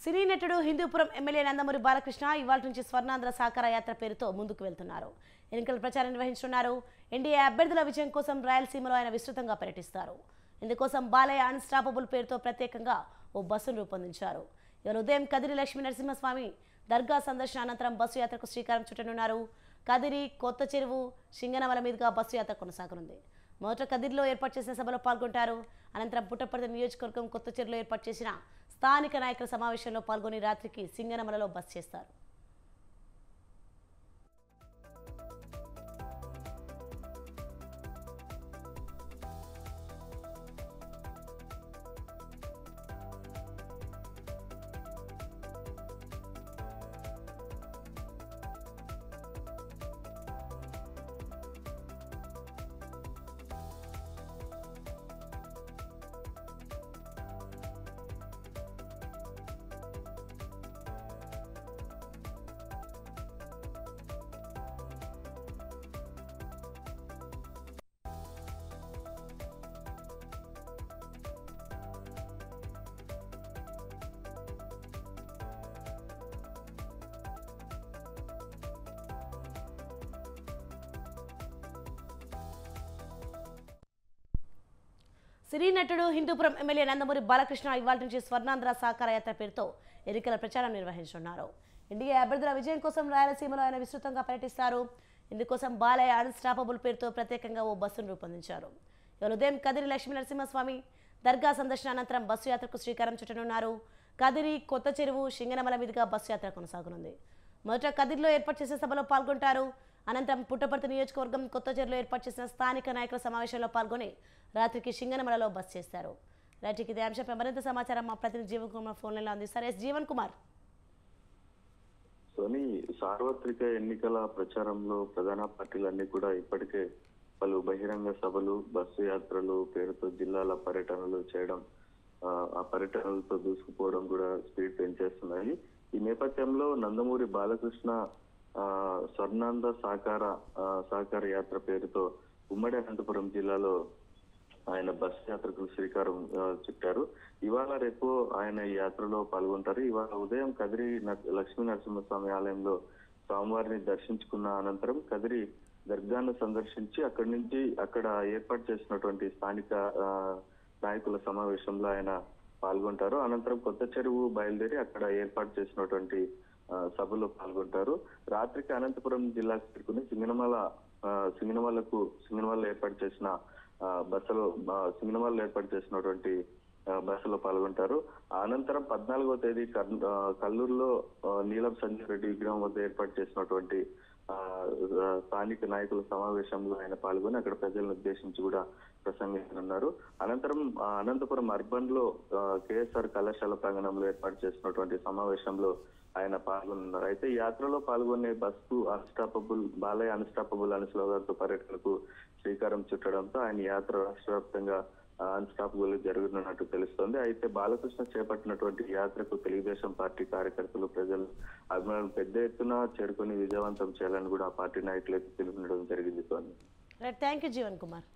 సినీ నటుడు హిందూపురం ఎమ్మెల్యే నందమూరి బాలకృష్ణ ఇవాళ నుంచి స్వర్ణాంధ్ర సాకార యాత్ర పేరుతో ముందుకు వెళ్తున్నారు. ఎన్నికల ప్రచారం నిర్వహించనున్నారు. ఎన్డీఏ అభ్యర్థుల విజయం కోసం రాయలసీమలో ఆయన విస్తృతంగా పర్యటిస్తారు. ఇందుకోసం బాలయ్య అన్స్టాపబుల్ పేరుతో ప్రత్యేకంగా ఓ బస్సును రూపొందించారు. ఇవాళ ఉదయం కదిరి లక్ష్మీ నరసింహస్వామి దర్గా సందర్శన అనంతరం బస్సు యాత్రకు శ్రీకారం చుట్టనున్నారు. కదిరి కొత్త చెరువు సింగనమల మీదుగా బస్సు యాత్ర కొనసాగనుంది. మొదట కదిరిలో ఏర్పాటు చేసిన సభలో పాల్గొంటారు. అనంతరం పుట్టపర్తి నియోజకవర్గం కొత్త చెరువులో ఏర్పాటు చేసిన స్థానిక నాయకుల సమావేశంలో పాల్గొని రాత్రికి సింగనమలలో బస చేస్తారు. సినీ నటుడు హిందూపురం ఎమ్మెల్యే నందమూరి బాలకృష్ణ ఇవాళ నుంచి స్వర్ణాంధ్ర సాకార యాత్ర పేరుతో ఎన్నికల ప్రచారం నిర్వహించనున్నారు. ఎన్డీఏ అభ్యర్థుల విజయం కోసం రాయలసీమలో ఆయన విస్తృతంగా పర్యటిస్తారు. ఇందుకోసం బాలయ్య అన్స్టాపబుల్ పేరుతో ప్రత్యేకంగా ఓ బస్సును రూపొందించారు. ఇవాళ ఉదయం కదిరి లక్ష్మీ నరసింహస్వామి దర్గా సందర్శన అనంతరం బస్సు యాత్రకు శ్రీకారం చుట్టనున్నారు. కదిరి కొత్త చెరువు సింగనమల మీదుగా బస్సు యాత్ర కొనసాగనుంది. మొదట కదిరిలో ఏర్పాటు చేసే సభలో పాల్గొంటారు. అనంతరం పుట్టపర్తి నియోజకవర్గం కొత్త చెరువులో ఏర్పాటు చేసిన స్థానిక నాయకుల సమావేశంలో పాల్గొని రాత్రికి సింగనమలలో బస చేస్తారు. రైట్కి ఇదే అంశంపై మరింత సమాచారం మా ప్రతినిధి జీవన్ కుమార్ ఫోన్ లైన్లో అందిస్తారు. జీవన్ కుమార్. సోని, సార్వత్రిక ఎన్నికల ప్రచారంలో ప్రధాన పార్టీలన్నీ కూడా ఇప్పటికే పలు బహిరంగ సభలు, బస్సు యాత్రలు పేరుతో జిల్లాల పర్యటనలు చేయడం, ఆ పర్యటనలతో దూసుకుపోవడం కూడా స్పీడ్ పెంచేస్తున్నాయి. ఈ నేపథ్యంలో నందమూరి బాలకృష్ణ స్వర్ణాంధ్ర సాకార యాత్ర పేరుతో ఉమ్మడి అనంతపురం జిల్లాలో ఆయన బస్ యాత్రకు శ్రీకారం చుట్టారు. ఇవాళ రేపు ఆయన ఈ యాత్రలో పాల్గొంటారు. ఇవాళ ఉదయం కదిరి లక్ష్మీ నరసింహస్వామి ఆలయంలో స్వామివారిని దర్శించుకున్న అనంతరం కదిరి దర్గాను సందర్శించి అక్కడి నుంచి అక్కడ ఏర్పాటు చేసినటువంటి స్థానిక నాయకుల సమావేశంలో ఆయన పాల్గొంటారు. అనంతరం కొత్త చెరువు బయలుదేరి అక్కడ ఏర్పాటు చేసినటువంటి సభలో పాల్గొంటారు. రాత్రికి అనంతపురం జిల్లాకు చేరుకుని సింగనమలలో ఏర్పాటు చేసిన సింగనమలలో ఏర్పాటు చేసినటువంటి బస్సులో పాల్గొంటారు. అనంతరం 14వ తేదీ కల్లూరులో నీలం సంజయ్ రెడ్డి విగ్రహం వద్ద ఏర్పాటు చేసినటువంటి స్థానిక నాయకుల సమావేశంలో ఆయన పాల్గొని అక్కడ ప్రజలను ఉద్దేశించి కూడా ప్రసంగించనున్నారు. అనంతరం అనంతపురం అర్బన్ లో కేఎస్ఆర్ కళాశాల ప్రాంగణంలో ఏర్పాటు చేసినటువంటి సమావేశంలో ఆయన పాల్గొన్నారు. అయితే ఈ యాత్రలో పాల్గొనే బస్సు బాలయ్య అన్స్టాపబుల్ అనే స్లోగన్తో పర్యటనకు శ్రీకారం చుట్టడంతో ఆయన యాత్ర రాష్ట్ర వ్యాప్తంగా అన్స్టాపబుల్ జరుగుతున్నట్టు తెలుస్తోంది. అయితే బాలకృష్ణ చేపట్టినటువంటి యాత్రకు తెలుగుదేశం పార్టీ కార్యకర్తలు, ప్రజలు, అభిమానులు పెద్ద ఎత్తున చేరుకుని విజయవంతం చేయాలని కూడా ఆ పార్టీ నాయకులకు తెలిపినడం జరిగింది. Thank you Jeevan Kumar.